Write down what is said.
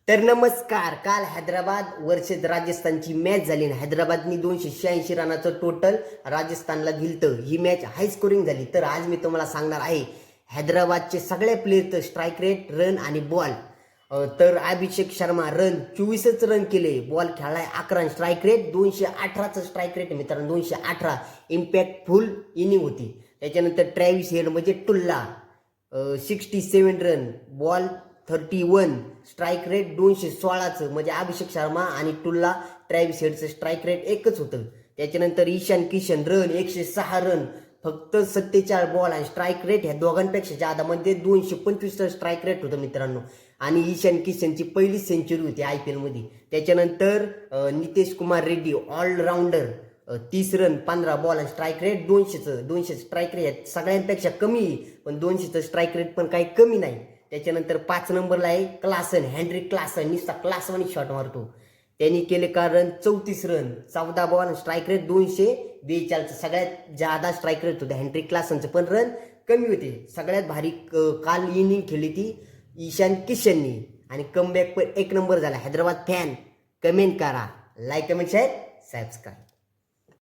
तर नमस्कार. काल हैदराबाद वर्सेस राजस्थानची मॅच झाली ना. हैदराबादनी 286 रनाचं टोटल राजस्थानला दिलतं. ही मॅच हाय स्कोरिंग झाली. तर आज मी तुम्हाला सांगणार आहे हैदराबादचे सगळे प्लेयरचं स्ट्राईक रेट, रन आणि बॉल. तर अभिषेक शर्मा रन 24च रन केले, बॉल खेळलाय 11, स्ट्राईक रेट 218चं स्ट्राईक रेट मित्रांनो, 218 इम्पॅक्टफुल इनिंग होती. त्याच्यानंतर ट्रॅव्हिस हेड म्हणजे टुल्ला 67 रन, बॉल 31, स्ट्राईक रेट 216चं म्हणजे अभिषेक शर्मा आणि टुल्ला ट्रॅव्हिस हेडचं स्ट्राईक रेट एकच होतं. त्याच्यानंतर ईशान किशन रन 106 रन, फक्त 47 बॉल आणि स्ट्राईक रेट ह्या दोघांपेक्षा जादा म्हणजे 225चं स्ट्राईक रेट होतं मित्रांनो. आणि ईशान किशनची पहिली सेंचुरी होती IPL मध्ये. त्याच्यानंतर Nitesh Kumar Reddy allrounder 30 run 15 ball आणि स्ट्राईक रेट 200 स्ट्राईक रेट सगळ्यांपेक्षा कमी, पण 200चं स्ट्राईक रेट पण काही कमी नाही. त्याच्यानंतर 5 नंबरला आहे क्लासन, हेनरिक क्लासन, नुसता क्लासवानी शॉट मारतो. त्यांनी केले कारण 34 रन 14 बॉल स्ट्राईक रेट 242, सगळ्यात जादा स्ट्राईक रेट होतं हेनरिक क्लासनचं, पण रन कमी होते. सगळ्यात भारी काल इनिंग खेळली ती ईशान किशननी आणि कमबॅक पण एक नंबर झाला. हैदराबाद फॅन कमेंट करा, लाईक कमेंट शेअर सबस्क्राईब.